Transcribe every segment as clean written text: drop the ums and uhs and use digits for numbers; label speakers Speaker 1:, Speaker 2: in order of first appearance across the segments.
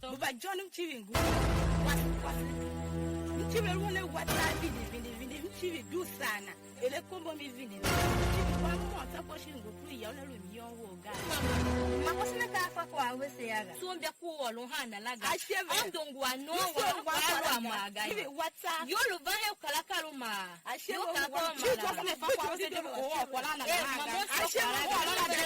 Speaker 1: Buba John Mchivingu. Mchive rune wata vindi mchive du sana. Ele kombo mi vindi. Mchive kwa mwata kwa shingo kuli ya ole miyongo ga.
Speaker 2: Makosina ka fa kwa wese yaga.
Speaker 1: So mbya ko lohana laga.
Speaker 2: Asheve.
Speaker 1: Andongo ano wa maga.
Speaker 2: Ibe wata.
Speaker 1: Yo lo ba he kala kaluma.
Speaker 2: Asheve
Speaker 1: wa
Speaker 2: kwa
Speaker 1: fa kwa wese de ko kwa lana na.
Speaker 2: Asheve kwa lana
Speaker 1: de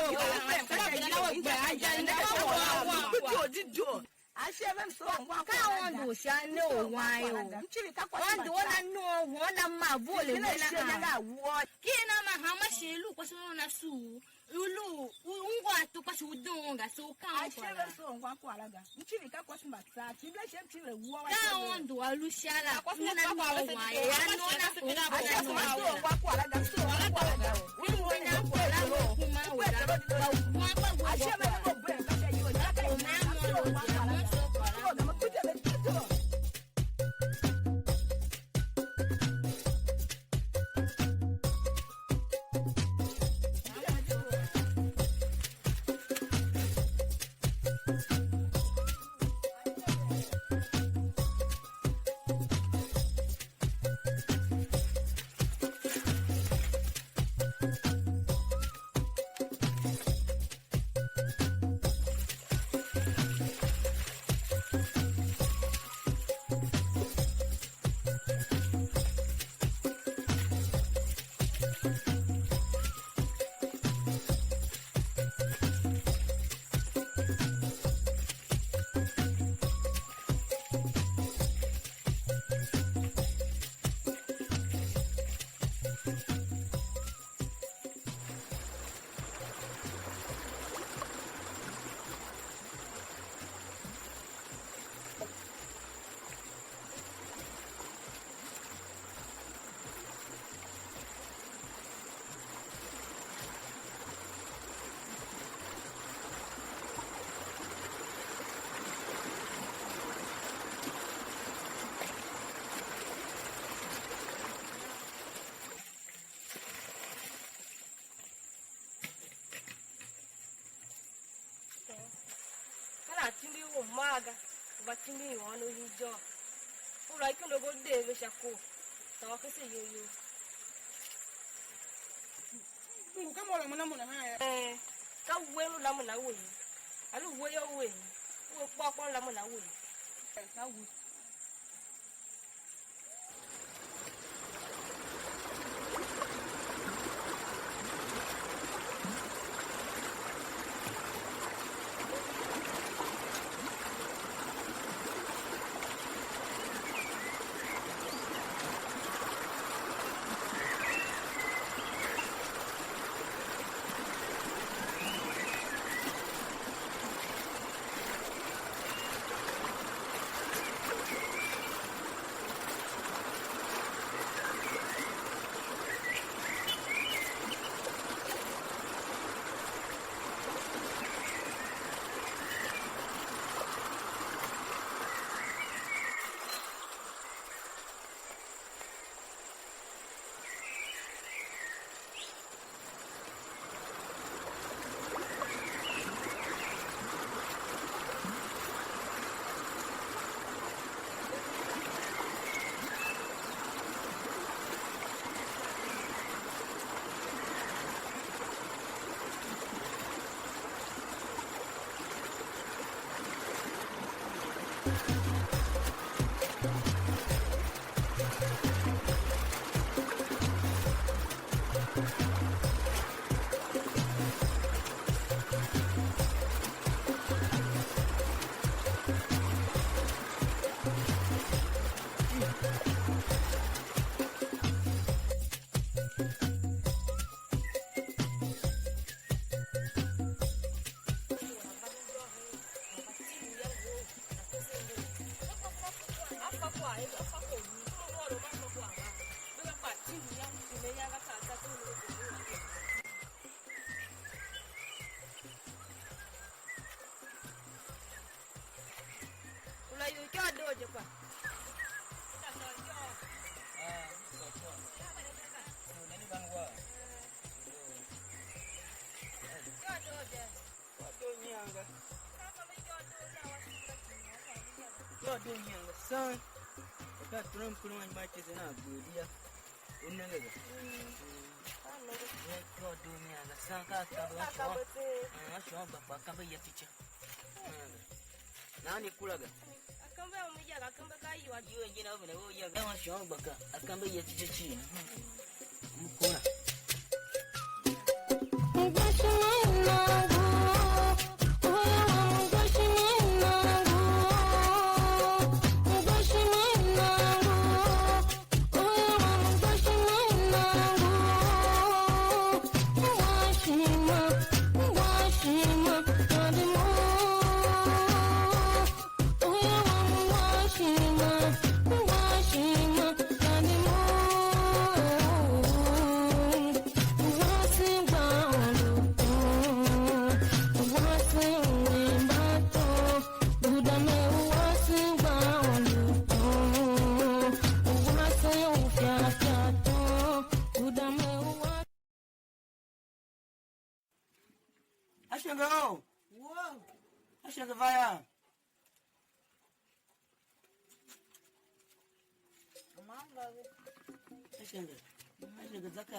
Speaker 2: Asheve so ngwa ka wondo sha no wayo. Mchivi ka kwa wondo na no wona mavole wena na wo.
Speaker 1: Kina ma hama shelu kwa so na su. Ulu ungwa to kwa su donga so ka.
Speaker 2: Asheve so ngwa kwa laga. Mchivi ka kwa shimba sa. Chibla shem chile wo wa.
Speaker 1: Ka wondo alushala. Kuna no wayo. Ya no na
Speaker 2: Asheve so ngwa kwa laga. So ngwa kwa laga.
Speaker 1: Wewe na kwa laga kuma wa.
Speaker 2: Asheve no bre ka she yo. Ya ka na Timbi umaga batimbi wano hijo ula ikundo go deve shako tawa kese yoyo
Speaker 1: Kama wala mwana haya.
Speaker 2: Ka welu la mwana we alu we yo we wo popo la mwana we
Speaker 1: Na wu.
Speaker 2: doje kwa.
Speaker 3: Son, I Trump couldn't buy this in a good year. God do me and the son got a shop, but I can't be a teacher. Now, Nicolaga.
Speaker 2: I come back with you. I come back. You are
Speaker 3: You know, I was your baka. I can't be a teacher. I should go. Whoa. I should go via. I should go. Zaka,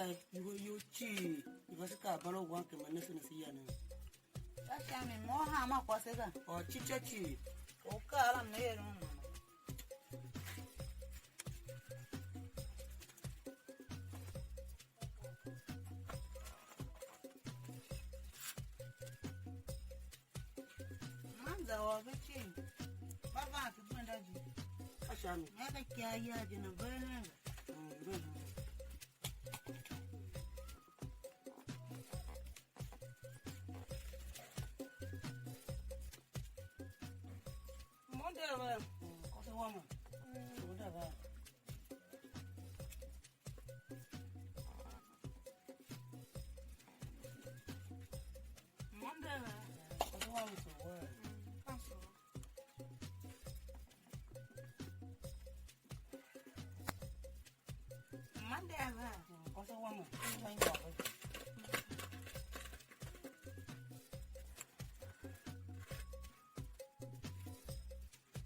Speaker 3: you cheat. You was a car, but one can manage to see you.
Speaker 1: That's more hammer, was it?
Speaker 3: Or chichachi.
Speaker 1: Oh, God, I'm there.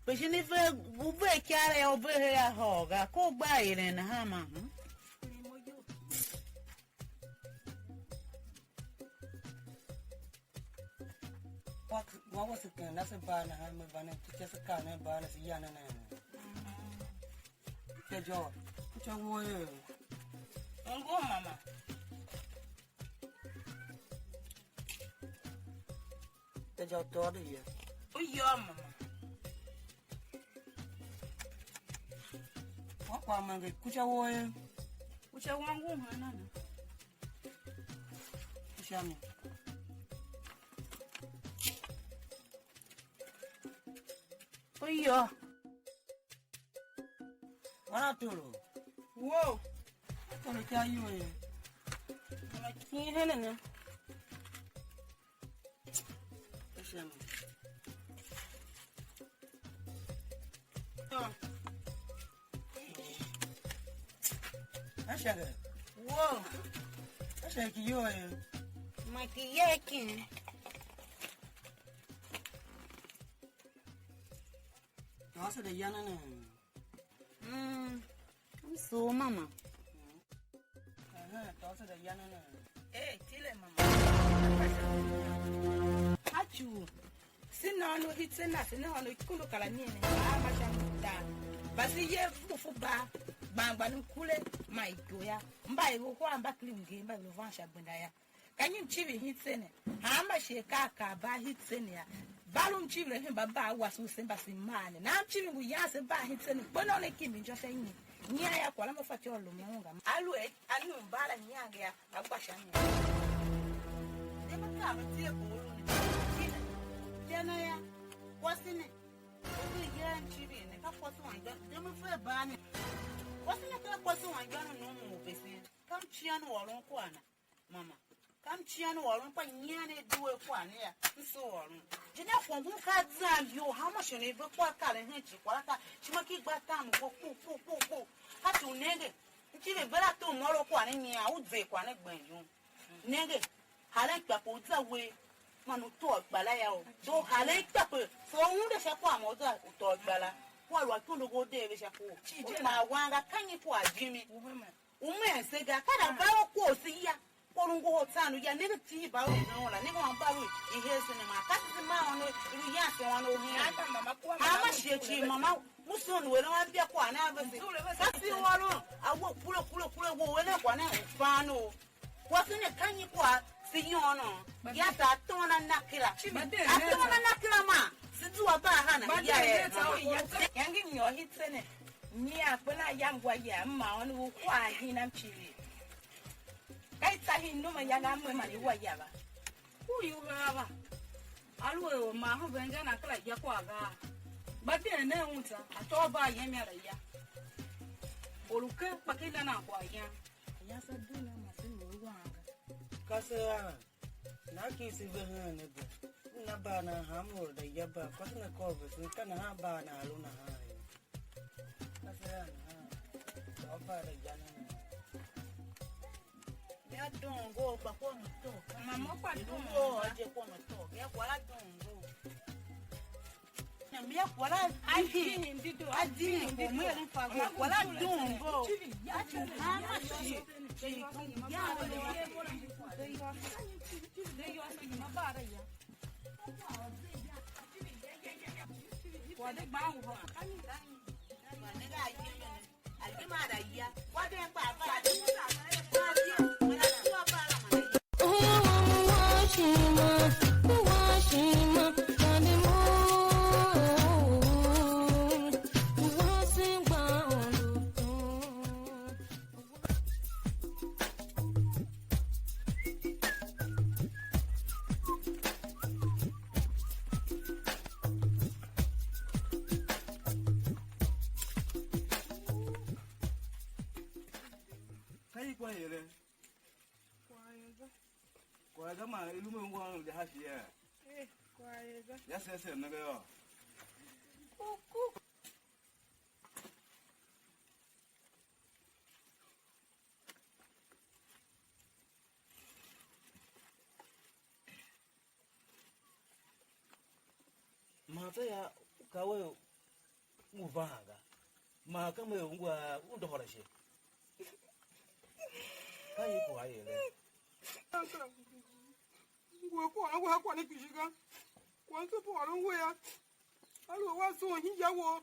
Speaker 1: But you never will carry over here, hog. I call by it in a hammer.
Speaker 3: What was it? That's a banner. I'm a banner. Just a car and banner. Yana. The job. Put your word.
Speaker 1: Don't go, Mama.
Speaker 3: The job daughter here.
Speaker 1: Oh, your Mama.
Speaker 3: What man get put your word?
Speaker 1: Which I want woman.
Speaker 3: Shami.
Speaker 1: Oh, your.
Speaker 3: What I told you?
Speaker 1: Whoa.
Speaker 3: I'm going to tell you.
Speaker 1: I can't handle it.
Speaker 3: Shami. I shall.
Speaker 1: Whoa.
Speaker 3: I shall you.
Speaker 1: Mikey Yakin.
Speaker 3: Also, the young
Speaker 1: I'm so, Mama.
Speaker 3: Also, the young
Speaker 1: Hey, tell Mama. Hachu. Sinano hits and nothing on the Kulukalamine. I'm a sham. But the year for bar, Bamban Kule, my goya, by one back game by Luvansha Bundaya. Can you chill hits in it? How much a kaka by hits in here? Balloon children him Baba was who sent us in man, and I'm chilling with Yas and by hits in it, but only Kim just saying. Nia Qualama Fatio Lumonga. I wait, I knew Bala Niaga, a Bashan. Never come and see a bull. Janaya, what's in it? Only young children, and a person one gun, them for a ban. Wasn't it a person one gun no more business? Come Chiano or Lonquana, Mamma. Come
Speaker 3: nam chian warun pa nyane duwe kwa ne ya nso warun jina fon bu ka za yo how much ne be kwa ka le hin chi kwa ka chima ki gba tam ko ku ka tu nege nchi be bela to moro kwa ne ni a u ze kwa ne gban yo nege hale pa ko za we manu to gbala ya o do hale pa ko so un de se kwa mo za to gbala kwa lo to lo go de be se ko ma wa ga kanyi ko ajimi ume sega kada bawo ko si ya korungo hotanu ya nebe ti bawo no la nebe wan bawo ihe se ne ma kasi ma ono iru ya se wan o hi ama shechi mama muso no we na bia kwa na abese kasi waro awo kulo wo we na kwa na fa no wasu ne kanyi kwa si yono ya ta tona nakira atona nakira ma sidu wa ba ha na ya
Speaker 1: yangi nyo hitene ni akpena yangwa ya ma onu kwa hinam chiri kai tahi no ma yanga ma ma wa ya ba
Speaker 2: Uyu ba. Alwe o ma ho benga na kala ya kwa ga. Ba de na unta ato ba ye mi ara ya. Oluke pakila na kwa ya.
Speaker 1: ya sa duna ma se no wa
Speaker 3: kasa na ki si be ha ne bo na ba na ha mo da ya ba ko na ko be so kana ha ba na lu na ha kasa na ha ba da ya na ya dongo pa ko no to
Speaker 1: mama kwa
Speaker 3: dongo je ko no to ya kwa la dongo na mi kwa la
Speaker 1: adini ndido
Speaker 3: adini ko mo ya fa kwa la dongo
Speaker 1: ya
Speaker 3: ha ma shi ya
Speaker 4: Kwa kama ilume ngwa ndio hashi ya.
Speaker 1: kwa yega
Speaker 4: Ya sasa na yo.
Speaker 3: mata ya kawe uvaga ma kama ngwa undo horashe kai ko ayele
Speaker 5: 我管你必须干，光是不好弄我呀。如果我说你家我，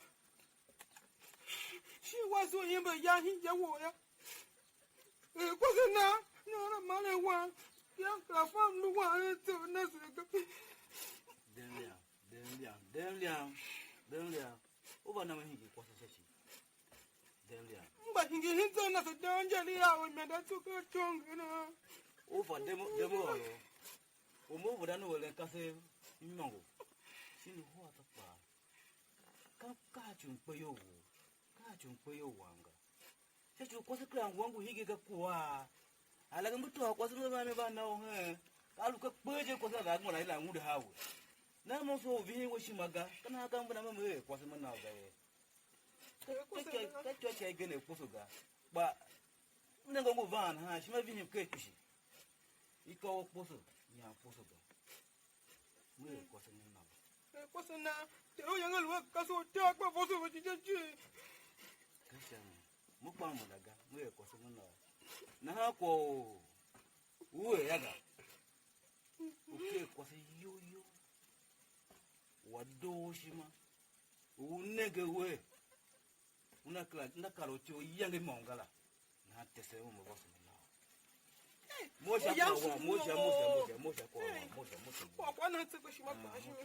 Speaker 5: 是我说你们家你家我呀。过生呢，那妈来玩，要搞放路玩走那是个。
Speaker 4: Den liang. Uba na mahingi kwa sasa shi. Den liang.
Speaker 5: Mba hingi hinza na se danja liya wa meda tuka chonga na.
Speaker 4: Ufa demo alo. Umo budano wale kase imango. Sini huwa tapa. Ka chumpe yo wanga. Sasa kwa sasa wangu higi kakua. Alaga mtu kwa sasa mame bana he. Kalu ka peje kwa sasa ngona ila ngude hawo. Na mo so vi wo shimaga kana ka mbona mame kwa sasa na ga ye. Ka chocha igene kusuga. Ba nengo nguvana ha shima vi mketushi. Iko kusu nya kusuga. Mwe kwa sasa na.
Speaker 5: Kwa sana, tero yanga luwa kaso tia kwa foso wa jijaji.
Speaker 4: Kasha mukpa mudaga mwe kwa sasa na hako uwe yaga uke kwa sasa yoyo wadoshima unege we unakala nakalo cho yange mongala na tese umo boso moja
Speaker 5: Kwa na tsiko shima kwa shima.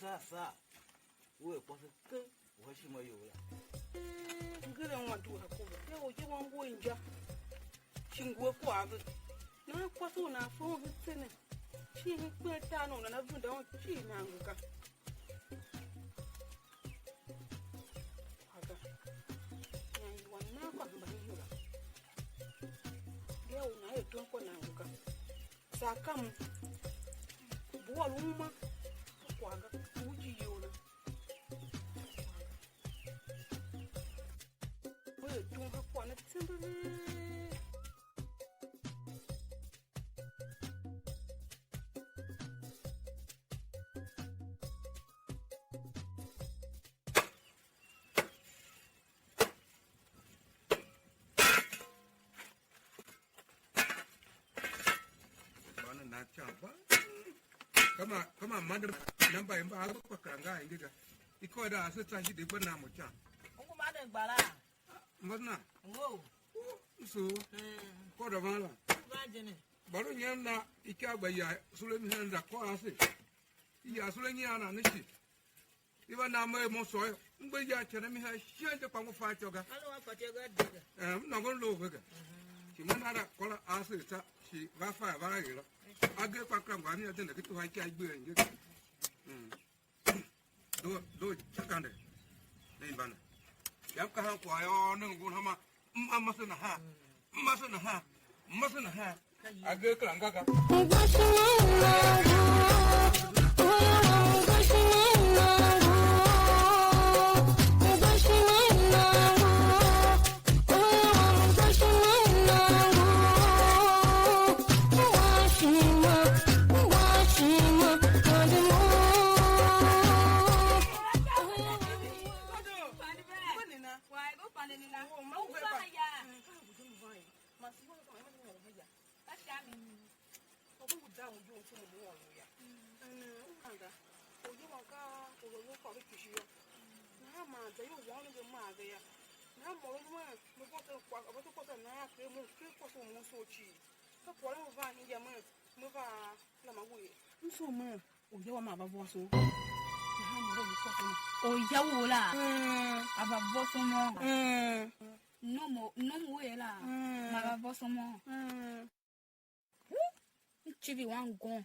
Speaker 4: Sasa uwe kwa sasa uheshima yola
Speaker 5: Ngila watu hakuna. Leo je wangu inja. Chingwe kwa ave. Na kwa so na fo vitene. chi kwe tano na vunda on chi nanguka aga nyanyi wana kwa mbanyura leo na yetu kwa nanguka sakam buwa luma kwaga uji yona wewe tunga kwa na tsimbe
Speaker 6: na chapa kama madam namba imba hapo kwa karanga ingiga iko da asa tashi de bana mu cha
Speaker 3: Ungu mada gbara.
Speaker 6: madna
Speaker 3: Ngo.
Speaker 6: so ko da mala
Speaker 3: Ba jene.
Speaker 6: baro nyanda ika ba ya sule mi handa ko ase ya sule nyana nishi iba na me mo so ngbe ya chere mi ha shende kwa mo fa choga
Speaker 3: Alo wa pate ga diga.
Speaker 6: no gon lo ga ki manara ko la ase ta shi va fa va ga age kwa krangwa ni atende kitu haki agbe nge do chakande nei bana yam ka han kwa yo nang gun hama masana ha age kranga ka
Speaker 2: Oya wo la. Aba bo somo. No mo we la. Ma ba bo somo. Chibi wan gon.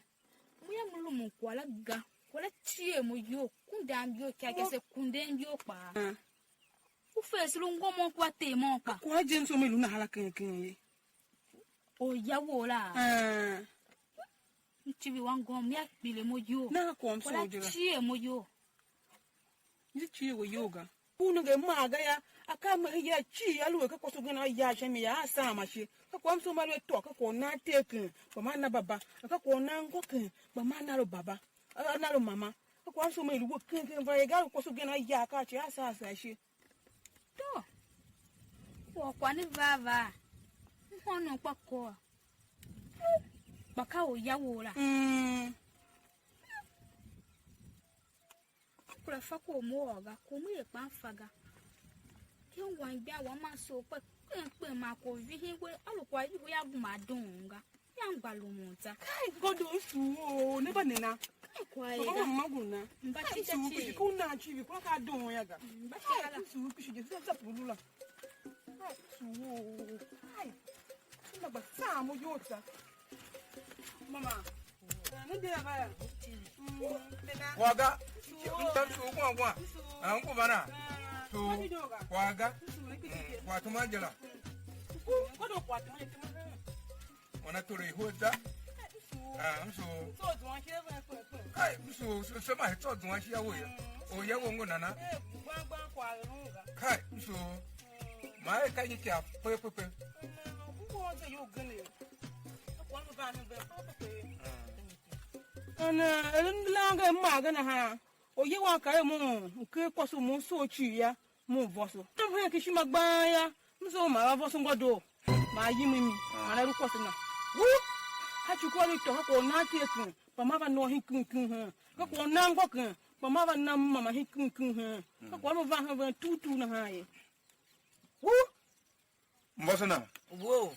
Speaker 2: Mo ya mo lo mo kwala ga. Kwala tie mo yo. Kundam yo kya ke se kundem yo pa. U fe si lo ngomo kwa te mo pa.
Speaker 5: kwa jenso me luna hala ken
Speaker 2: Oya wo la. Chibi wan gon mi akpile mo yo.
Speaker 5: na ko am so
Speaker 2: Kwala
Speaker 5: jira
Speaker 2: tie mo yo.
Speaker 5: ni chi wo yoga unu ge ma ga ya aka ma ya chi ya lu ka ko so gina ya shemi ya sa ma shi ka ko am so ma le to ka ko na tekin ba ma na baba ka ko na ngokin ba ma na ro baba na ro mama ka ko am so ma lu wo ken ba ga ko so gina ya ka chi ya sa shi
Speaker 2: To. Wo kwa ni vava. Mhono kwa ko. Baka oya wo la. Kura fa ko mo oga ko mu e pa faga. Ke wan gba wa ma so pe ma ko vi hin we alukwa yi ya bu ma dunga. Ya ngba lo mo ta.
Speaker 5: kai godo su o ne ba ne na
Speaker 2: Kwa
Speaker 5: ko
Speaker 2: ega.
Speaker 5: ma guna
Speaker 2: Mba
Speaker 5: kai
Speaker 2: chi
Speaker 5: su
Speaker 2: chi.
Speaker 5: ku ku na chi bi ko ka don ya ga
Speaker 2: Mba chi
Speaker 5: kai
Speaker 2: ala.
Speaker 5: su ku shi je sa pulula kai su o kai na ba sa mo yota mama ne de ba ya
Speaker 6: waga ntan su kwa an ku bana to waga kwa tuma jela
Speaker 5: godo kwa ta ne tuma
Speaker 6: wana tore hoda so
Speaker 5: so do an she ba ko
Speaker 6: kai so ma to dun asia wo ya o ye wo ngona na
Speaker 5: gba kwa runga
Speaker 6: kai so ma e kai ki a pe
Speaker 5: ku ko se yo gane ko an ba ne ba pe ana elanga ma ga na ha o ye wa ka mu ke ko so mu so chi ya mu voso to ha ki shi ma gba ya mu so ma ba voso ngodo ma yi mi ana ru ko so na wu ha chu ko ri to ko na ti kun pa ma ba no hin kun ha ko na ngo kun pa ma ba na mama hin kun ha ko mo va ha tutu na ha ye wu
Speaker 6: mbosana
Speaker 3: Wo.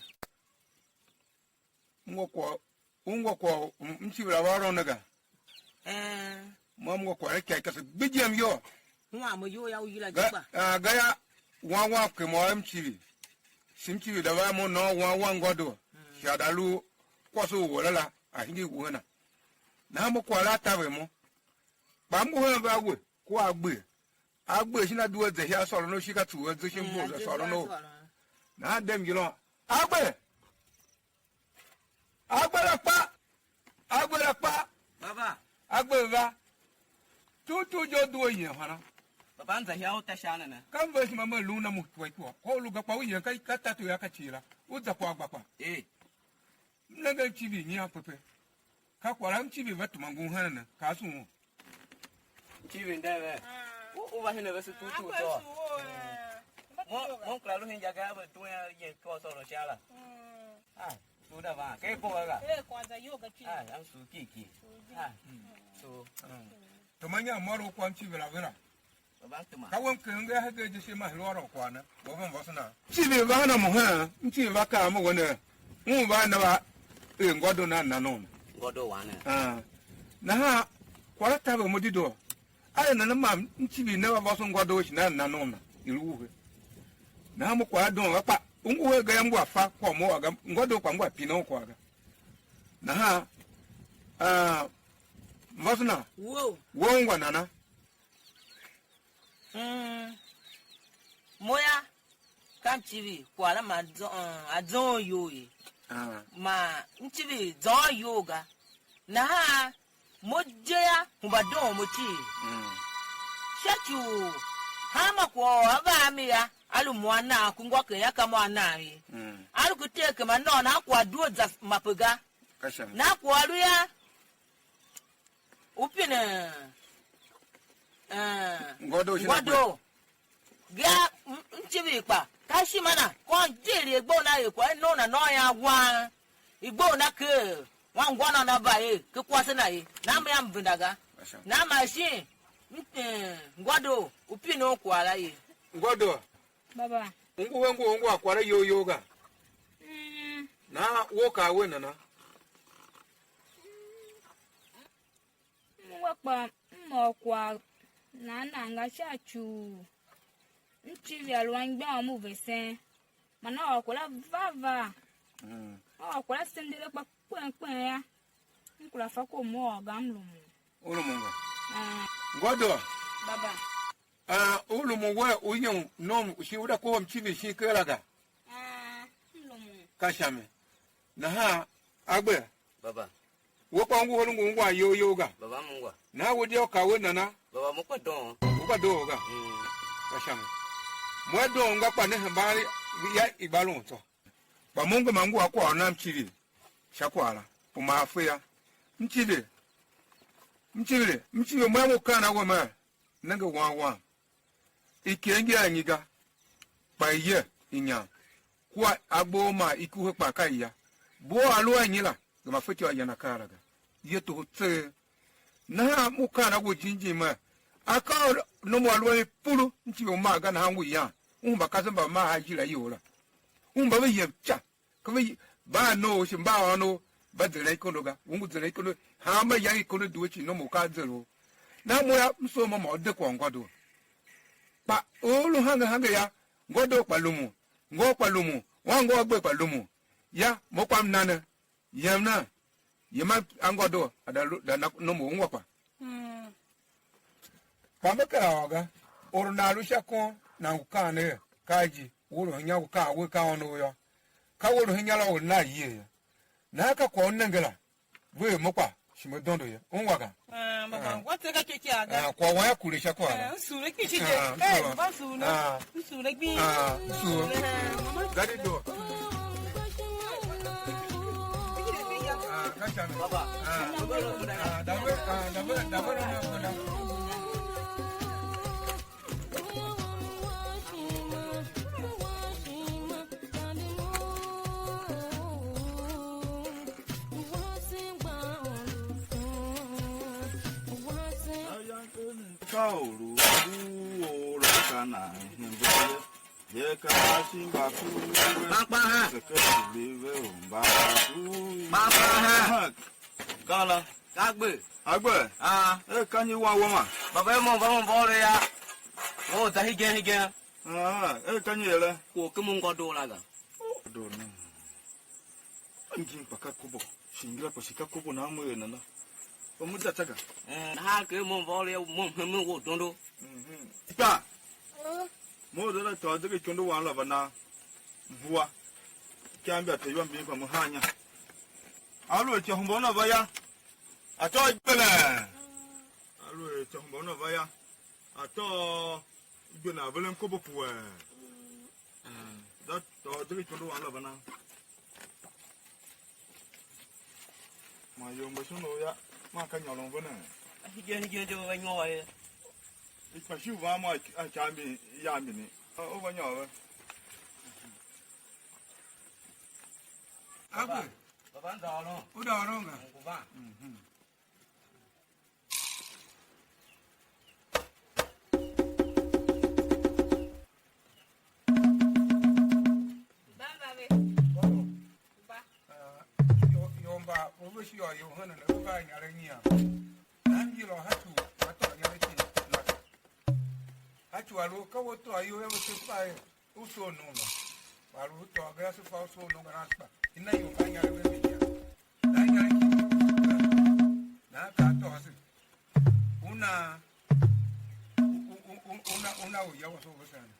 Speaker 6: ngoko mchibra waro naga mo ko kai ka bijem yo
Speaker 3: Nwa mo yo ya uyila jaba.
Speaker 6: gaya wa ke mo mchibi simchibi da ba mo no wa ngodo shadalu kwaso wolala a hingi wona na mo kwa la ta we mo ba mo ho ba we ko agbe shi na duwe ze ya so no shi ka tu ze shi mo so no na dem you know agbe la pa
Speaker 4: baba
Speaker 6: agbe va tu jo duwe yin hana
Speaker 4: baba nza ya uta shana na
Speaker 6: kan ve ma ma lu na mu tu ko lu ga pa yin ka ta tu ya ka chira u za kwa gba pa na ga chi bi ni apepe ka kwa ram chi bi va tu mangu hana na ka su mo
Speaker 4: chi bi ndebe o ba hina vesu tu to mo claro hin jaga ba tu ya ye ko so ro shala tu da ba ke ko ga
Speaker 5: kwanza yoga chi
Speaker 4: am su ki so
Speaker 6: to manya maro kwan chi bi la vera
Speaker 4: baba tuma
Speaker 6: ka won kan ga ha ga ji shi ma lo ro kwa na bo ban bo suna chi bi ba na mo ha chi ba ka mo wona mu ba na ba ngodo na no
Speaker 4: ngodo wana
Speaker 6: na ha kwara ta ba mo dido ai na ma nchibi na ba so ngodo shi na no na iruwe na mo kwa don wa pa ungu ga yambu afa kwa mo ga ngodo kwa ngwa pino kwa ga na ha mosna wo ngwa nana
Speaker 3: moya kam chibi kwala ma adzon yoyi ma nchibi dzon yoga na ha mojeya mubadon mochi shachu hama kwa abami ya alu mwana kungwa kenya kama anayi alu kuteke manona kwa duo za mapuga na kwa aluya upine ngodo ga nchibi pa kashi mana kon jeri egbo na ye kwa no na no ya gwa igbo na ke wan gwana na ba ye ke kwase na ye na ma yam vindaga na machine ngodo upino kwala ye
Speaker 6: ngodo
Speaker 2: baba
Speaker 6: ngu akwara yoga na woka we na
Speaker 2: mwakpa mokwa na nga chachu nchivi alwangba mu vesen mana okola vava okola sendele pa kwen ya nkula fako mo gamlumu
Speaker 6: ulumunga ngodo
Speaker 2: baba
Speaker 6: ulumu we uyin nom shi uda ko mchivi shi kelaga
Speaker 2: lumu
Speaker 6: kashame na ha agbe
Speaker 4: baba
Speaker 6: wo pa ngu ngwa yoga
Speaker 4: baba mungwa
Speaker 6: na wo dio ka we nana
Speaker 4: baba mo kwa don
Speaker 6: uka do ga kashame mo do nga pa ne mbali ya ibalon to ba mungu mangu akwa na mchivi shakwala umafu ya mchivi mo mo kana wo ma nanga wa ikenge anyiga pa ye inya kwa agbo ma ikuhe pa kai ya bo alu anyila ma feti wa yana karaga yeto tse na mu kana go jinji ma aka no mo alu pulu nti o ma ga na hangu ya umba kazamba ma hajira yola umba be yepcha ko be ba no shimba no ba dele ko loga ungu dele ko ha ma ya ko no duchi no mo ka zero na mo ya mso mo de ko ngodo pa olu hanga ya ngodo palumu wango gbe palumu ya mo kwam nana yamna yema angodo adalu da no mo ngwa pa pameka oga orunalu shakon na ukane kaji woro nya uka we ka onu yo ka woro nya la na yi na ka ko nengela we mo pa shimo dondo ya onwaga
Speaker 5: baba wate ka keke aga
Speaker 6: kwa wa kule shakwa
Speaker 5: sure kike ba sure sure bi
Speaker 6: sure gadi do
Speaker 4: baba
Speaker 7: Kauru ora kana himbe ye ka simba ku
Speaker 4: papa ha
Speaker 7: live umba ku
Speaker 4: papa ha
Speaker 7: kala
Speaker 4: agbe
Speaker 7: agbe e kanyi wa wo ma
Speaker 4: baba mo ba mo bore ya o ta hige
Speaker 7: e kanyi ele
Speaker 4: ko ke mo ngodo la ga
Speaker 7: do na anjin paka kubo shingira ko shika kubo na mo yana na Omuta taka.
Speaker 4: Ha ke mo vole mo mo wo dondo.
Speaker 7: Pa. Mo do la to de chondo wan la bana. Bua. Kyambia te yom bi kwa muhanya. Alo che humbo na baya. Ato ibele. Alo che humbo na baya. Ato ibena belen ko bo puwe. Da to de chondo wan la bana. Ma yo mo sono ya. Ma ka nyolong bana.
Speaker 4: Ni je jo wa nyo ai.
Speaker 7: Ipa shu ba ma a cha mi ya mi ni. O ba nyo.
Speaker 6: Agwe,
Speaker 4: Baba ndo lo.
Speaker 6: uda oronga.
Speaker 4: Ku ba.
Speaker 6: Yomba, obishi yo yo hana na ba nyare nya. Nan jilo hatu, wato nyare ti. Hatu alo ka wato ayo ya wato pa uso no no. Walu to ga su fa uso no ga naspa. Ina yo ba nyare be mi ya. Na nyare ki. Na ka to hasu. Una o ya wato basana.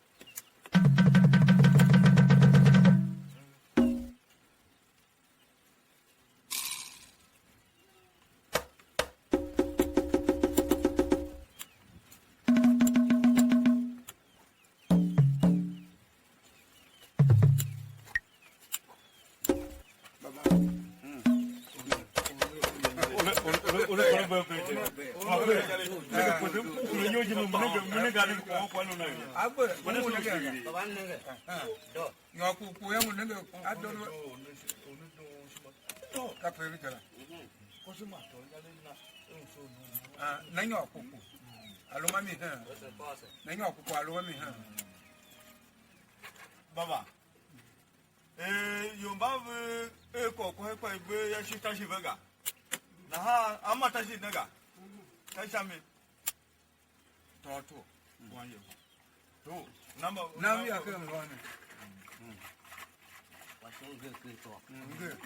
Speaker 7: Baba. Yomba ve ko gbe ya shi tashi vega. Na ha amma tashi naga. Tashi me. To. Wan yo. To. Number
Speaker 6: ya ka mo ne.
Speaker 4: Wa so ge ke to.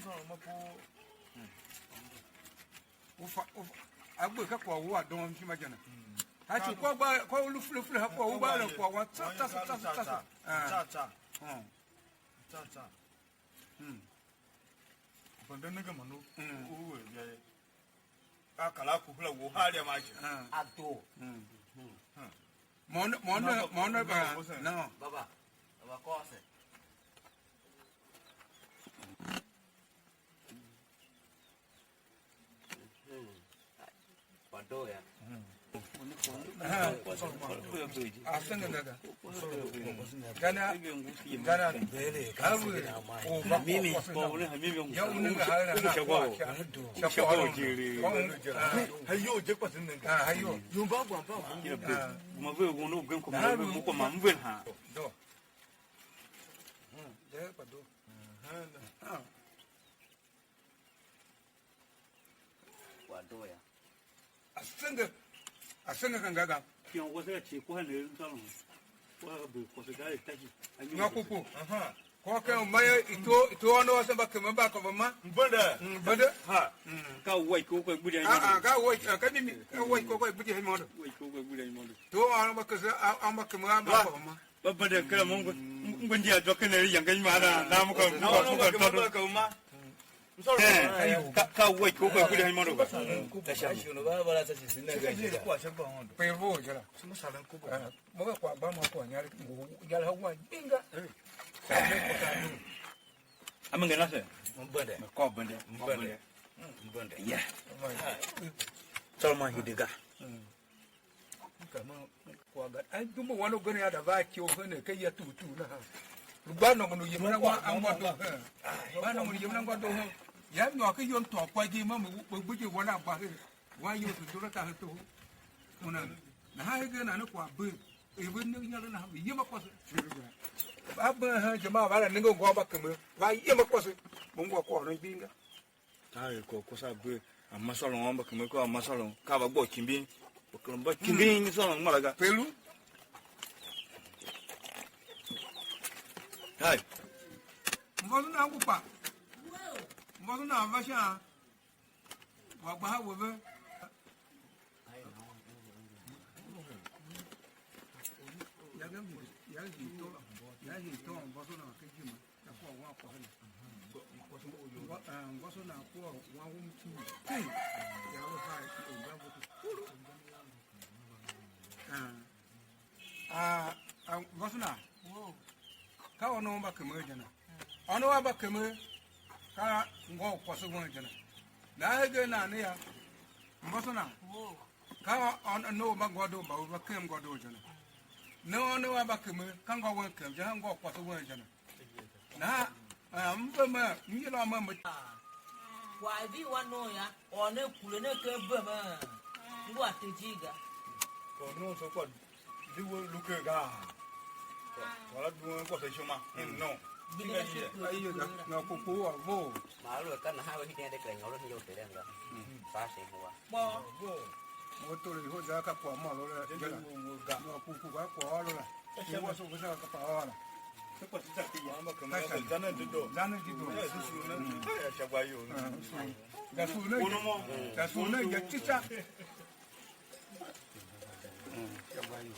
Speaker 7: So ma po.
Speaker 6: Ufa agbe ka kwa wo adon fi majana. Hatu kwa ba kwa ulu ha kwa wo ba le kwa wa ta.
Speaker 7: Cha. Banda naga mano. O ya. Akala ku hula wo ha le ma ji.
Speaker 4: Ato.
Speaker 6: Mono ba no.
Speaker 4: Baba. Baba ko se. Padoya.
Speaker 6: Asanga daga. Gana bele kabu.
Speaker 4: Mimi mimi
Speaker 6: Ya unanga hala na kwa. Shakwa jiri.
Speaker 7: Hayo je kwa sinnen.
Speaker 6: Hayo.
Speaker 7: Yomba bwa ba.
Speaker 4: ma ve go no gen ko ma ko ma mven ha.
Speaker 6: Do. Ya pa do.
Speaker 4: Padoya.
Speaker 6: Asanga kangaga.
Speaker 4: Kion ko se chi ko ha ne ntalo. Ko ha be ko se ga ta chi.
Speaker 6: Ngakuku. Ko ka maya ito ono wasamba kema ba ko ma. Bada.
Speaker 4: Ha. Ka wai ko ko budi
Speaker 6: Ka wai ka ni ka wai ko ko budi mo do.
Speaker 4: Wai ko ko budi mo do.
Speaker 6: To ano ba ka amba kema ba ko ma.
Speaker 4: Bada kala mo ngonji a doke ne yang kan ma na mo ko to ma. Ka wai ko ko budi mo do.
Speaker 7: Ta sha no ba ba ta si na ga ji. Ko sha ba hondo.
Speaker 6: Pe vo jara.
Speaker 7: Sumo salan ko
Speaker 6: Mo ga kwa ba mo ko nyari yal hawa binga.
Speaker 4: Amanga na se.
Speaker 7: Mbande.
Speaker 4: Ko bande.
Speaker 7: Mbande.
Speaker 4: Ya.
Speaker 7: Salma hidiga.
Speaker 6: Kama kwa ga ai dumbo wano gani ada ba ki o hene kai ya tutu na ha. Rubano mo yimna wa amba do ha. Bano mo yimna ngwa do ha. Ya no ka yon to kwa gi ma mo buji wona ba he. Wa yo to dura ka to. Mona na ha ga na kwa bu. E bu ni nyala na yima kwa se. Ba ba ha jama ba na ngo ngwa ba kama. Ba yima kwa se. Mo ngwa kwa no binga.
Speaker 7: Tai ko sa be amma salon amba kuma ko amma salon ka ba gbo kimbi. Ko ba kimbi ni salon malaga.
Speaker 6: Pelu.
Speaker 7: Hai.
Speaker 6: Mbozu na ngupa. Mbozu na vasha. Wa ba ha wo be. ka ngo kwaso won jana na ga na ne ya mboso na ka on no ba godo ba kem godo jana no no ba kem ka ngo won kem ja ngo kwaso won jana na mba ma ni lo ma ma
Speaker 3: wa bi wa no ya o ne kule ne ke ba ma ngo atejiga
Speaker 7: ko no so ko di wo luke ga wala du ko se shoma no
Speaker 6: ayo na ko ko wa vo
Speaker 8: mà rồi cân là hai cái kia đây cái nhau rất nhiều thế đen rồi phá xí mua
Speaker 3: bo
Speaker 6: mo to ri ho za ka kwa ma lo la ja no ku ga kwa lo la se wa so ga ka pa wa la
Speaker 7: se ko ti ta ti ya ma kama ko jana di do su su na ya sha ba yo
Speaker 6: ga su na ya ti cha ya ba yo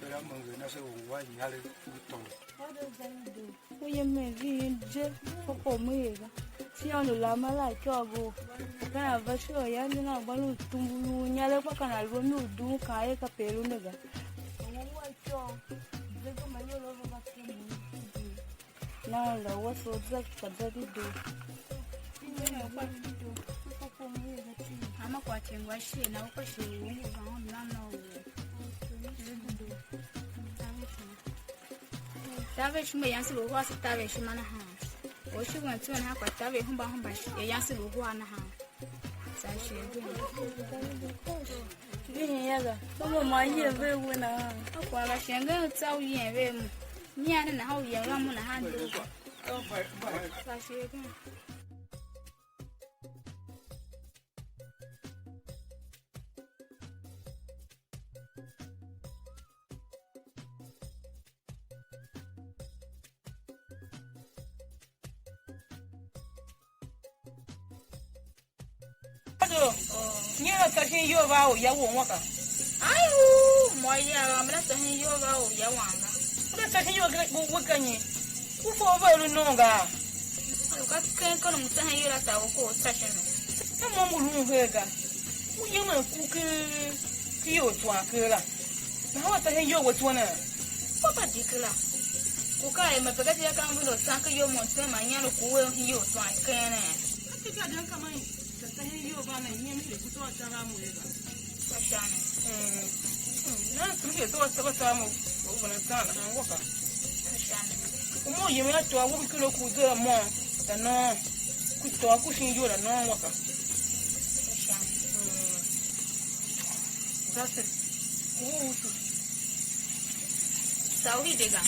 Speaker 6: era mo ga na se wa nya le to
Speaker 9: Oye me vi je foko mwega. Si ono la mala chogo. Kana vasho ya ndina balu tumbulu nyale kwa kana albomi udu kae ka pelu nega. Ngwa cho. Zego mayolo ba kemu. Na la waso zak kadadi do.
Speaker 10: Ama kwa chengwa shi na uko shi ungu ba mnano. Tave shume yansi luhua si tave shumana ha. Oshi wantu na hapa tave humba yansi luhua na ha. Sashi
Speaker 9: Vini yaga. Kama maye vewe na.
Speaker 10: kwa la shenga utau yenwe mu. Nyane na hau yenwa mu na handi. Sashi
Speaker 5: ni la ta shin yo ba o ya wo won ka
Speaker 10: ayu mo ya amla ta hin yo ba o ya wanga.
Speaker 5: la ta shin yo ga wo ka ni ku fo ba lu no ga
Speaker 10: Ka ken kono mu ta hin yo la ta ko ta shin.
Speaker 5: ta mo mu lu he ga u ye ma ku ki yo twa ke la na wa ta shin yo wo twa na
Speaker 10: Papa dikla. Ku ka e ma pega ya kan bu lo ta ka yo mo ta ma nya lo ku we yo twa ken ne.
Speaker 5: ti ka dan ka mai ta shin yo ba na ni mi le ku to ta ga mu le ga
Speaker 10: Ka shane.
Speaker 5: na tu ke to ta mu o bona ta na wo ka
Speaker 10: Ka shane.
Speaker 5: mo ye ma to wo ki lo ku de mo ta no ku to ku shin yo la no wo ka
Speaker 10: Ka shane.
Speaker 5: that's it
Speaker 10: Sauri dega.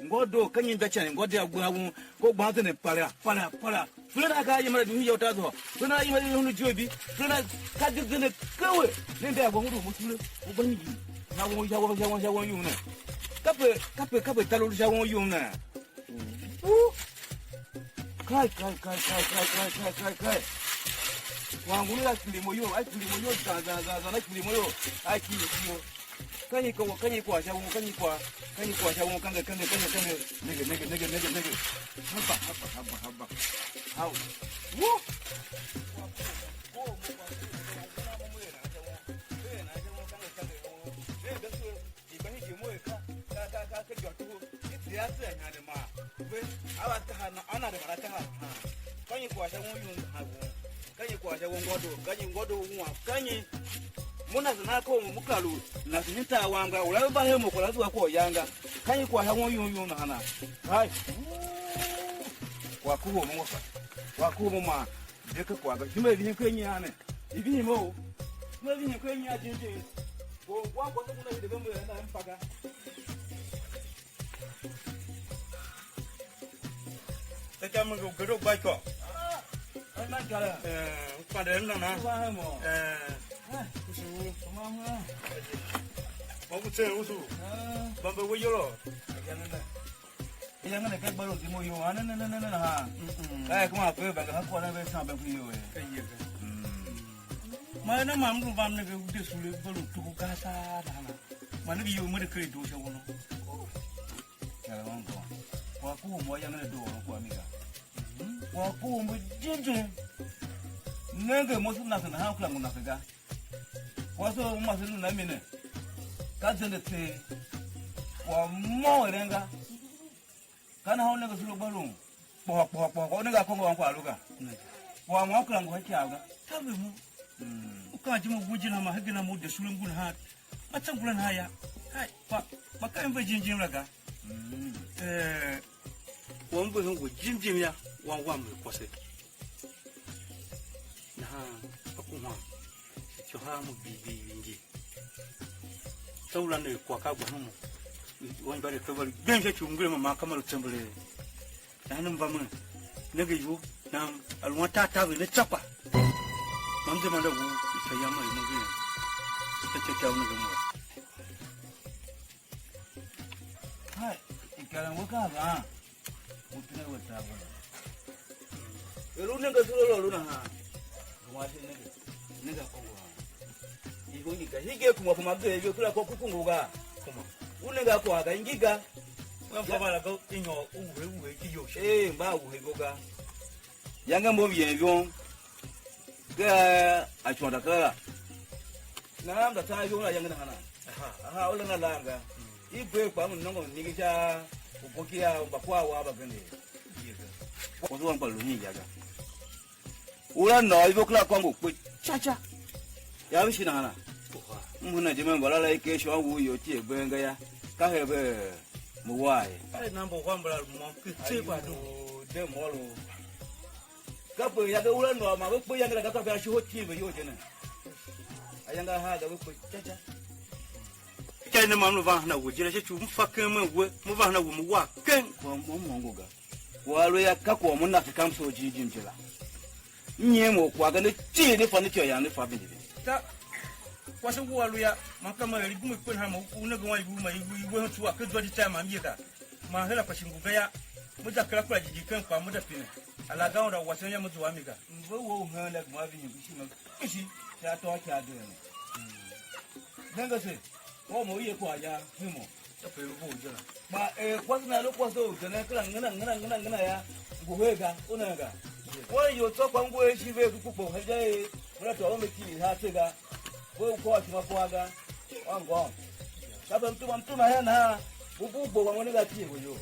Speaker 4: ngodo kanyi da chani ngode agwa wu ko gba to ne para fulana ka yi mara duhi yauta zo fulana yi mara yunu jobi fulana ka dirgene kawe ne da ba mudu mutule ubani shawon yuna kape talolu shawon yuna kai wangu la kilimo yo ai kilimo yo za na kilimo yo ai kilimo kanyi kwa shawon shawon kanga nege haba hau wo kanyi muna zina ko mukalu na sinita wanga ula ba he mo ko lazu ko yanga kanyi kwa ha won na hana hai wa ku mo ma de ka kwa ga hime bi ko nya ne ibi mo me bi ko nya jinjin ko wa ko to na de ba mo na mpaga ta mo go do ba ko ai na kala pa de na wa mo usu mama mo tse usu bamba wo yoro yang nak baru di moyo ana na ha ai kuma pe ba ga ko na be sa ba ku yo mana mam ru bam na be ude sule baru tu ka sa na mana bi yo mo de kre do sha wono ya la wango wa ku mo yang na do ko amiga wa ku mo jinjin nenge mo su na sa na ha kula ngona ga wa so mo su na mine ka zende te wa mo renga kana hone ga sulu balung po ne ga kongo wanko aluga wa mo kala ngo hakiaga tabe mu uka jima bujina ma hagina mu de sulu ngun ha macam bulan haya hai pa maka mbe jinjin raga wo mbe ngo jinjin ya wa mu kwase na akuma cho ha mu bibi ngi tawla ne kwa ka gwa mu wani bare kawai ben shi chungure ma kamar tsambule yanin ba mun nage yu na alwata ta ne chapa mamje manda wu ta yamma mu bi ta ce ta wani gamu hai ikara waka ba mutune wata ba elu ne ga solo lu na ha kuma shi ne ga kongo igo ni ga hige kuma ga yo kula ko kukungu ga kuma unega kwa ga ingiga ngafabala go inyo uwe ki yo mba uwe goga yanga mo bien yon ga achonda kala na amba ta yo na yanga na hana aha ola na langa igwe kwa mun nongo nigisha upokia bakwa wa bagende ko zo ngba lunyi yaga ula no ibo kla kwangu kwe chacha ya bishi na hana muna jema balala ikesho au yo tie gbenga ya ka hebe muwai ai nambo kwambala mo kitse bado de molo kapo ya ga ula no ma ko ya ga ka ba shi hoti be yo jena ayanga ha ga ko chacha kene mamnu va na wujira che chu mfakke me we mu va na wu mu wa ken ko mo mongoga walo ya ka ko mo na ka kamso jijim jela nye mo kwa ga ne ti ne fa ne ti ya ne fa bi ta wasu waluya makama ya libu mkwen hama una gwa ibu ma ibu ho tuwa ke dodi time amiga ma hela pashingu gaya muja kala kula jijikan kwa muda pine ala ga ora wasu nya muzu amiga mbo wo ngala gwa bi nyibishi ma kishi ya to ka de ne nanga se wo mo ye kwa ya himo ta pe ru bo jela ma kwasu na lo kwasu de ne kala ngana ya guhega unaga wo yo to kwa ngwe shi be kupo haje mura to o meki ha tega wewe kwa tunapoaga wango sababu mtuma hana bububo wangone gatie boyo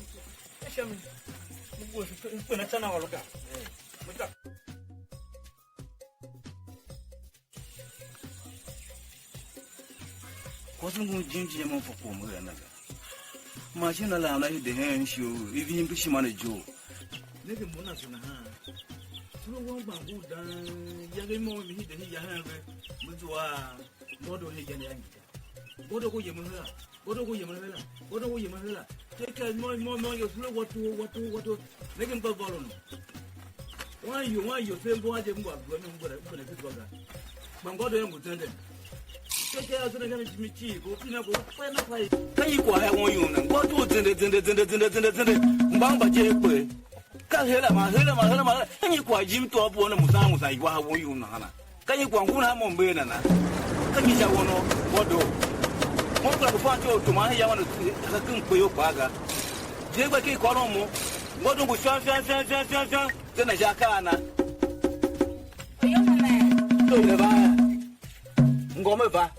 Speaker 4: esha mbugo kuna sana waloga muta kwa sungu jinji ya mfo kwa mwe naga mashina la na hide hen sho ivi mbishi mane jo nege mbona suna ha tulo wamba buda yage mo hide hi ya hanwe muzwa modo he jani yangi bodo ko yemala teka mo yo tulo watu nege mba bolon Why you say go ahead and go and go to the program? Mangodo and Mutende. Take care of the Michi, go clean up. Can you go ahead on you? What do the Bamba J. Can't hear my and you quite Jim to up one of Musamus like Wahu you, Nana. Can you go on Hamo Benana? Can you want what do? What of Fanto to my young Kuyopaga? Jebaki Kolomo, what do we shun? Then a Jacana. Ngomeva.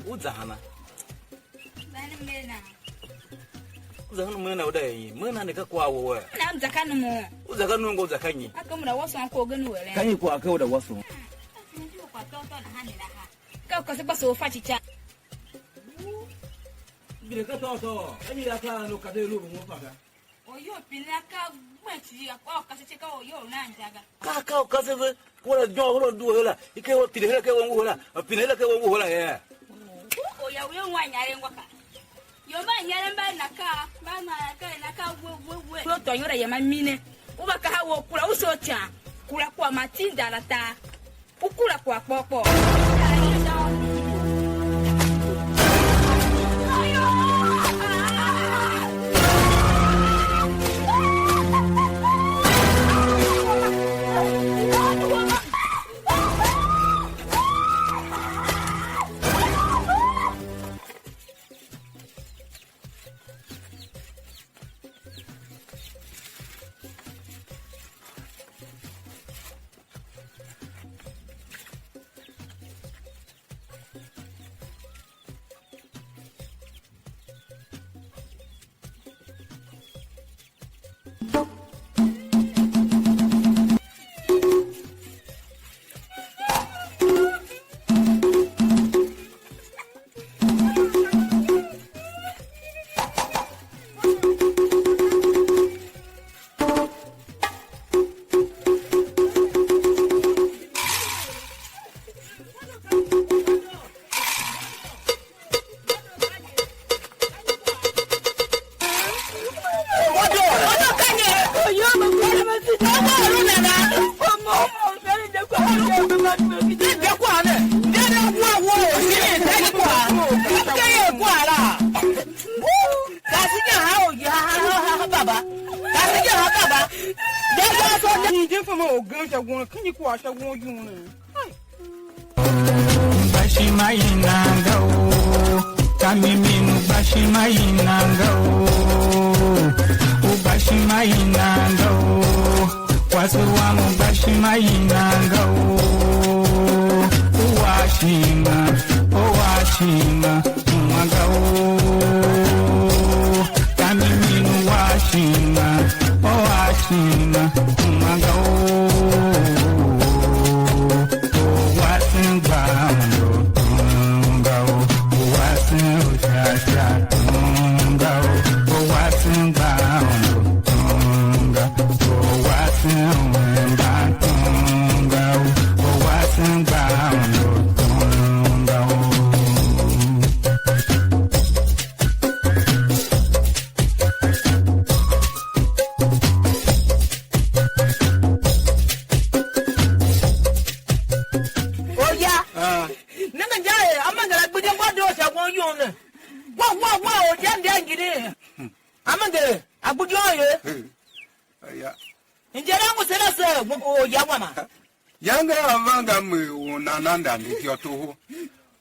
Speaker 4: Uzahana. Uzahana mwana udai. Mwana nikakwa wewe.
Speaker 10: Na mzakano mo.
Speaker 4: Uzakano ngo zakanyi.
Speaker 10: Akamuna waso anko ganu wele.
Speaker 4: Kanyi kwa akauda waso.
Speaker 10: Ndio kwa toto na hani na ha. Ka kwa sababu so fa chicha.
Speaker 4: Bile ka toto. Kanyi aka no kade lubu mo paka.
Speaker 10: Oyo pinaka mwechi kwa kasecheka oyo nanjaga.
Speaker 4: Kaka ukaseve kwa nyo duhela. Ike wo tidela ke wo hola. Pinela ke wo hola ya.
Speaker 10: Oya uyo nwanyare ngwaka. Yoma nyare mba naka, mama naka we. Lo tonyora ya mamine. Ubaka hawo kula usocha. Kula kwa matinda lata. Ukula kwa popo.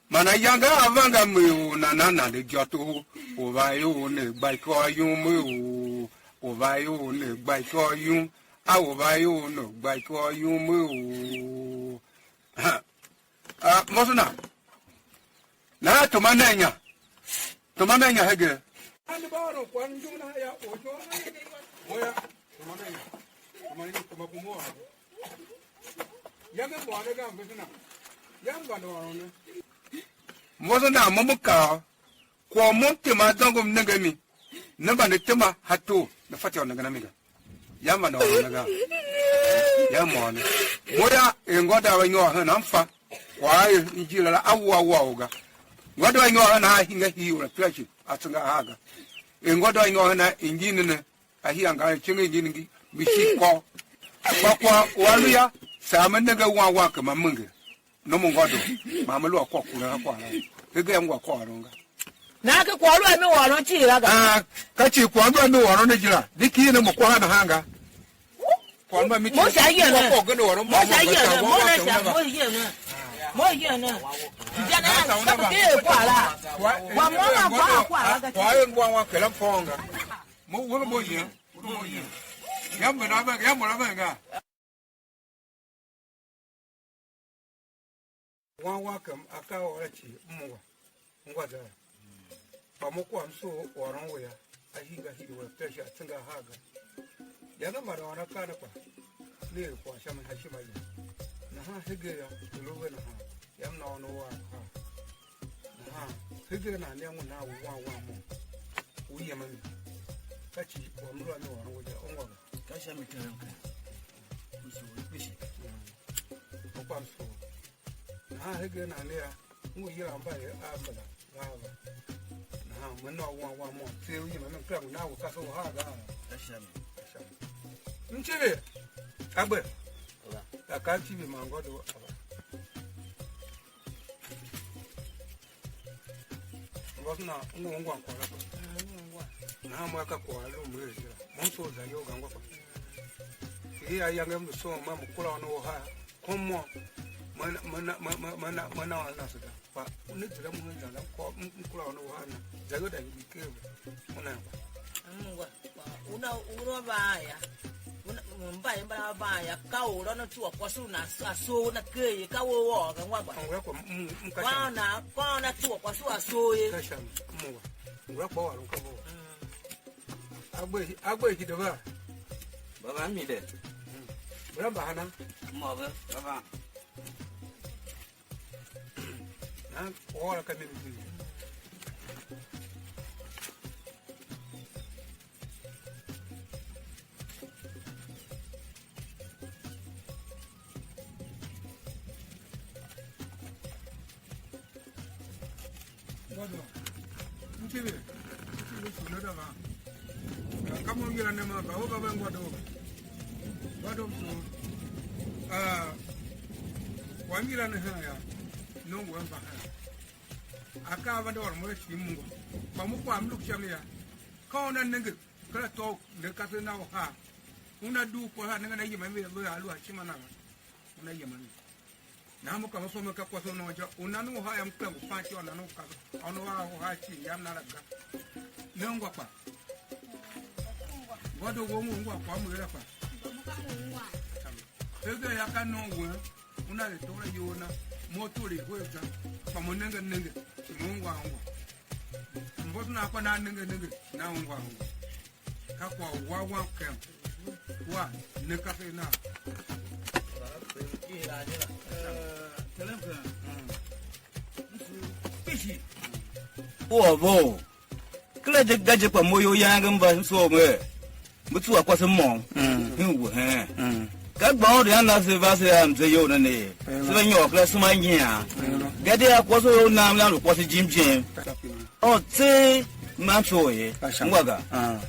Speaker 6: Mana yanga avanga mu na de gyoto o va yo ne gba ko yun mu o va yo ne gba ko yun a o va yo ne gba ko yun mu mosuna na to mananya hege
Speaker 5: ani baro kwandu na ya ojo oya to mananya to makumo yanga mwana ga mbesuna yanga ndo wana
Speaker 6: mosuna mamuka ko monte ma dangom nagami namba ne tema hato na fatio nagana miga yamba ndo wana ya mwana moya engoda wa nyo ha namfa kwa injila la awu oga ngodo ingo na hinga hiura pleasure atunga haga ngodo ingo na ingine ne ahianga chinga ingine bishiko kwa waluya samandanga wa kama mungu no mungodo mamalu akokura kwa ege ngwa kwa ronga
Speaker 3: na ke kwa lu emi woro chi la ga
Speaker 6: kachi kwa ndo emi woro ne jira diki ne mo kwa na hanga kwa mba mi
Speaker 3: mo sha ye na
Speaker 6: ko gendo woro
Speaker 3: mo sha ye na mo na sha mo ye na mo ye na jana na ke kwa la wa mo na kwa la ga
Speaker 6: kwa yo ngwa wa kela fonga mo wo mo ye yambo na ba wa kam aka ora chi ngwa za ba mo kwa mso waron waya ahinga hido wa pesha tsinga haga yana mara wana kana kwa ne kwa shama hashima yi na ha hege ya lowe na ha yam na ono wa ha na ha hege na ne mu na wa mo uye mami kachi kwa mro ni waron waya onwa
Speaker 4: kasha mitaranka uso bishi
Speaker 6: kwa mso na hege na ne ya mu yi amba ya amala baba na mwana wa mo teu yi mama kra na wo kaso ha ga
Speaker 4: kasha
Speaker 6: nchebe agbe akati bi mangodo ngosna ngwa kwa na mo aka kwa lo mwezi mo so za yo ga ngwa kwa iya yange mso mama kula no ha komo mana wana suda pa unitira mwenza na kwa mkula wana wana zagoda ngikewe mwana
Speaker 3: ngwa una baya mbaye mbara baya ka uro no tuwa kwa suna aso na keye ka wo ga ngwa
Speaker 6: ngwa kwa mkasha
Speaker 3: kwana tuwa kwa su aso ye
Speaker 6: kasha ngwa kwa walo ka bo agbe hidoba
Speaker 4: baba mi de
Speaker 6: bramba hana
Speaker 4: mo baba
Speaker 6: na ora ka bibi ngodo nchebe sunada ba kama ngira ne ma ba baba ngodo so wangira ne haya no wamba aka ba dor mo chi mungo ba mu kwa mluk chamia ka ona nenge kala to ne ka se na ha una du ko ha nenge na yima me lo alu a chima na una yima me na mo ka so me ka ko so no ja una no ha yam kwa fa chi ona no ka ono wa ha chi yam na raga ne ngwa pa wado wo mu ngwa kwa mu ra pa ege ya ka no wo una le to ra yona moto le ho ja pa mo nenge ngwa mbotu na kwa na nenge na ngwa ka kwa wa kem wa ne ka fe na
Speaker 4: wo bo kle de gaje pa moyo yang ngba so me mutu akwa se mo hu he ka gba o na se va se am se yo na ne se nyo kle suma nya gade akwa so na na lo kwa se jimjim o te ma cho ye ngwa ga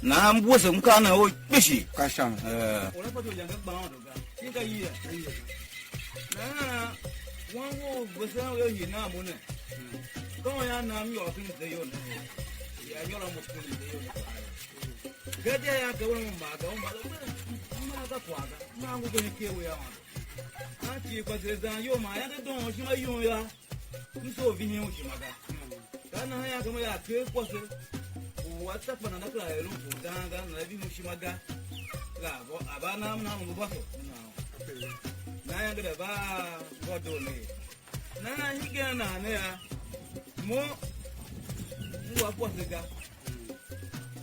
Speaker 4: na mbo se mka na o bishi
Speaker 6: ka sham
Speaker 4: ola pa to yang gba o do ga tin ka yi na wan wo bo se yo yi na mo ne ko ya na mi o tin se yo ne ya nyo la mo tin se yo gade ya ga wo ma ga kwa ga ma ngo ke ke wo ya ma ti kwa se zan yo ma ya de don shi ma yo ya nso vi ni o shi ma ga kana ya ga ya ke kwa se wa ta pa na na kla ru fu da ga na vi mu shi ma ga la bo abana na mu ba so na ya ga ba go do ne na hi ga na ne ya mo wa kwa se ga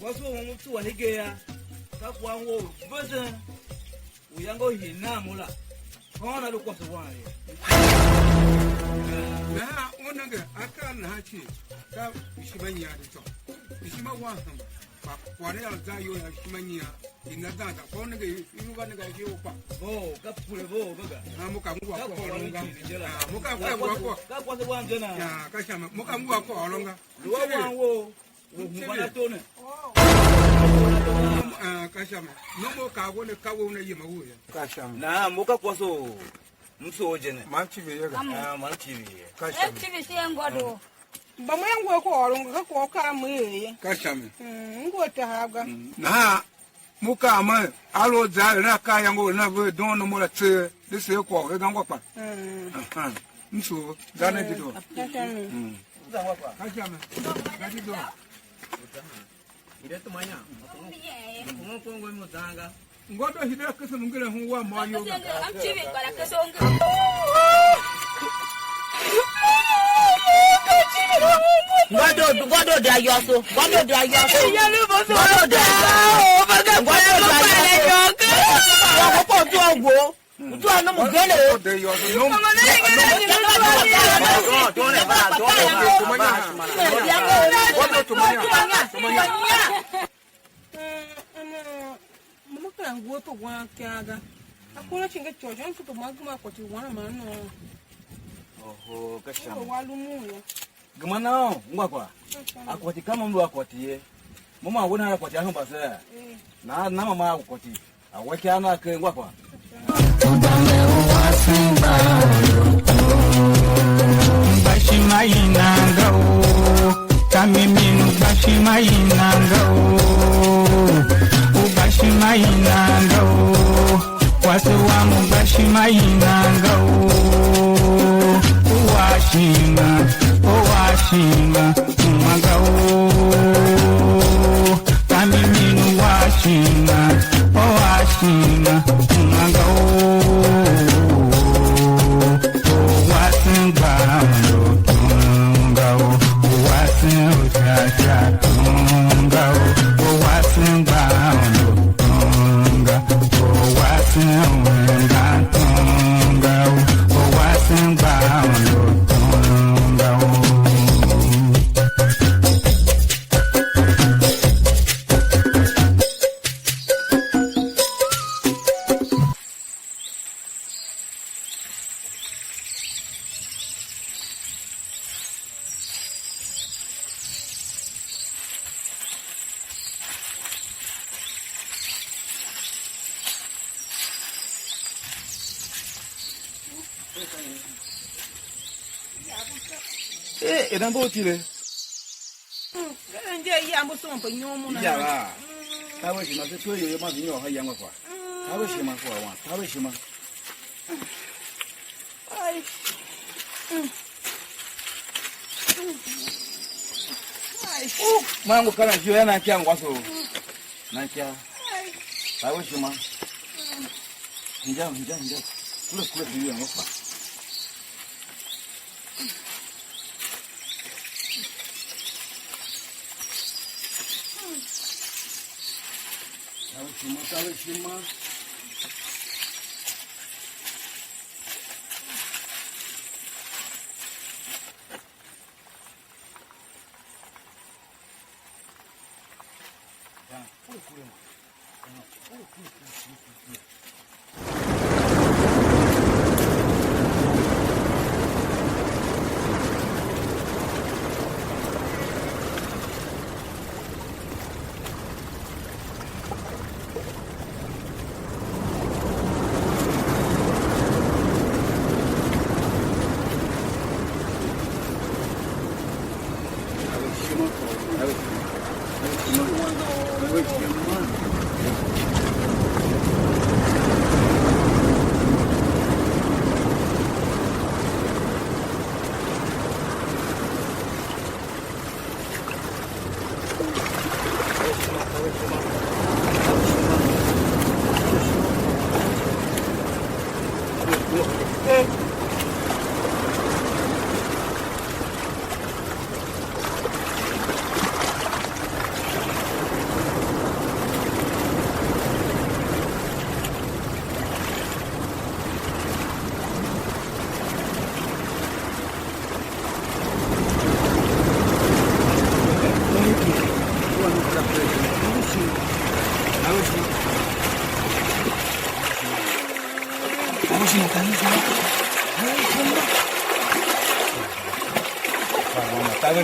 Speaker 4: wasu mu tu wa hi ga ya ka kwa wo bese uyango hina mula kona lo kwa sawa ye
Speaker 6: na onanga aka na ha chi ka ishimanya de to ishima wa ha pa kwa ne al za yo ya ishimanya inadanda kone ke inuga ne ga ki opa
Speaker 4: bo ka pule bo ga
Speaker 6: muka ngwa ko olonga muka
Speaker 4: ka kwa se bwan jena
Speaker 6: ya ka shama muka ngwa ko olonga
Speaker 4: lo wa wo mubana tone
Speaker 6: ka shama no mo ka go ne ka wo ne yima wo ya ka shama
Speaker 4: na muka kwaso mso jene
Speaker 6: ma chibe ya ga
Speaker 4: ma chibe
Speaker 6: ka shama
Speaker 10: chibi si ngodo
Speaker 5: ba mo ngwa ko olonga ka ko ka mo ye
Speaker 6: ka shama
Speaker 5: ngwa ta haga
Speaker 6: na muka ma alo za na ka yango na ve don no mo la tse de se ko ga ngwa pa mso za na dido ka shama ka dido
Speaker 8: ide to manya mo ko ngwe mo tanga
Speaker 6: ngodo hide kese mungile huwa mo ayo
Speaker 10: am chibi para que songa
Speaker 3: Godo da yoso. Godo da yoso.
Speaker 10: ya lu bo so
Speaker 3: Godo da
Speaker 10: o ba ga pa
Speaker 3: Godo da
Speaker 10: le yo ke
Speaker 3: yoso. Ko tu ogwo. Tu anu mu gele.
Speaker 6: de yo no
Speaker 10: mama ne ga ni lu ba
Speaker 5: muka ngwa to gwa kyaga akuna chinga chojo ntu maguma ko ti wana mano
Speaker 4: oho ka shama
Speaker 5: walu muya
Speaker 4: gmana ngwa kwa akwati kama mlu akwati ye mama wona akwati ahun ba se na mama akwati awaki ana ke ngwa kwa
Speaker 11: bashi mainanga kamiminu bashi mainanga bashi mainanga wasu wamu bashi mainanga washima umagao kamiminu washima umagao
Speaker 4: edan bo tile
Speaker 5: nje ya mo so mpa nyomu na
Speaker 4: ya la ta we shi ma se to yo ma bi yo ha yang kwa ta we shi ma kwa wa ta we shi ma
Speaker 5: ai
Speaker 4: mangu kana jio yana kia ngwaso na kia ta we shi ma nja kule biyo ngwa Shima.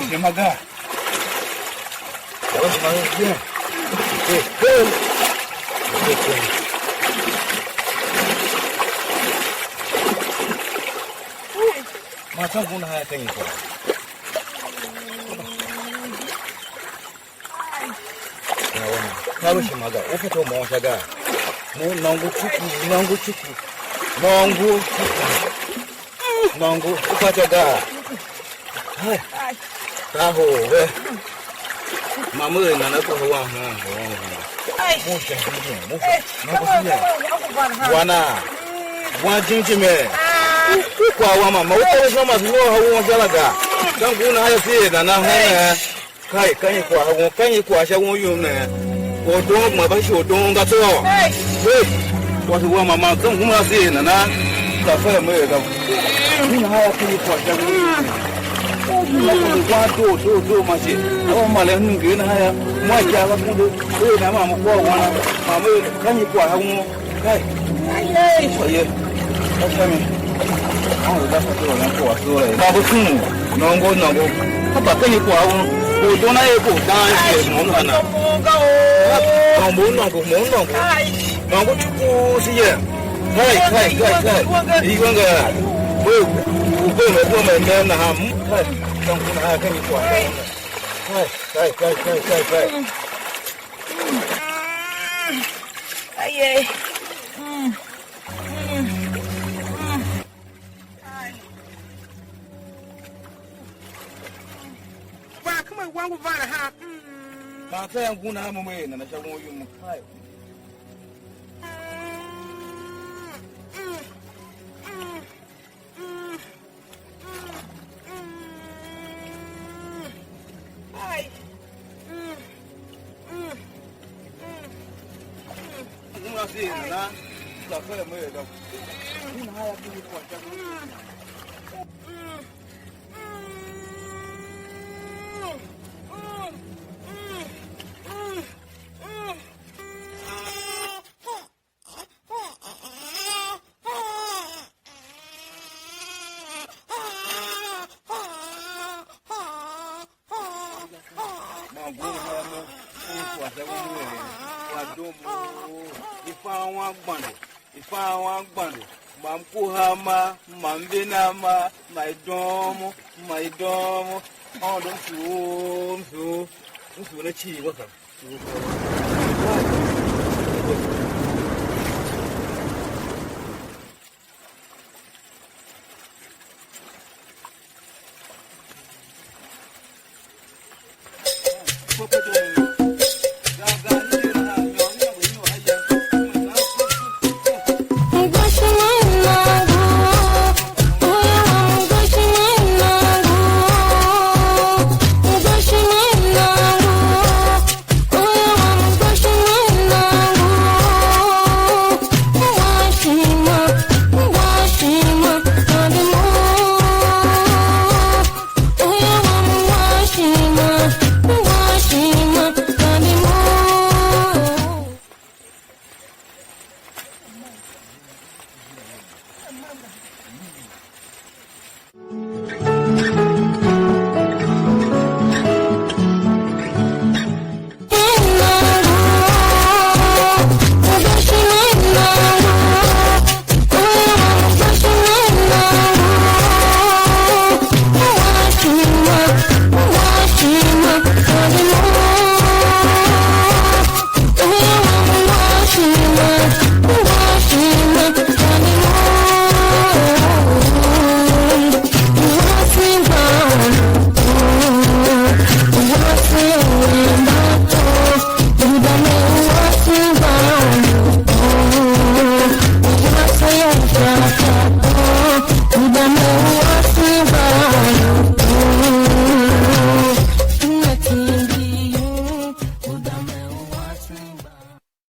Speaker 4: 什么干？我什么干？马上工的还跟你说。Kalau si maga, apa tu mau saga? Mau nanggu cukup, nanggu apa saga? Hai, tahu, mama nana tu huang, mau wana, wan cincin me, kuah mama, mau tahu sama semua huang saga. Kan guna hanya si nana hanya, kai kuah siapa huang ne. 我东我把小东他做，对，我是我妈妈正红老师呢，早饭没有的，你还要可以跑下去，我是光做嘛些，我妈来弄给那还要买家个工作，所以咱妈妈过完了，妈妈赶紧过下我，哎，所以到下面，我在说这个人过说了，那不是，能够，他把赶紧过我。 我多那一步，当然是蒙他呢。我蒙弄个，弄个出不是耶？看，一个个，我们那哈，看，当初那跟你说，看，
Speaker 1: 哎呀，wangu
Speaker 5: vana ha
Speaker 4: Kata yang kuna mo me na siya mo yung mukhay.
Speaker 5: Ay.
Speaker 4: Kung nasi na sa kaya mo ito. Hinahaya ko yung kwanta. Mamkuhama, mambinama, my domo, oh, don't you, let's see what's up.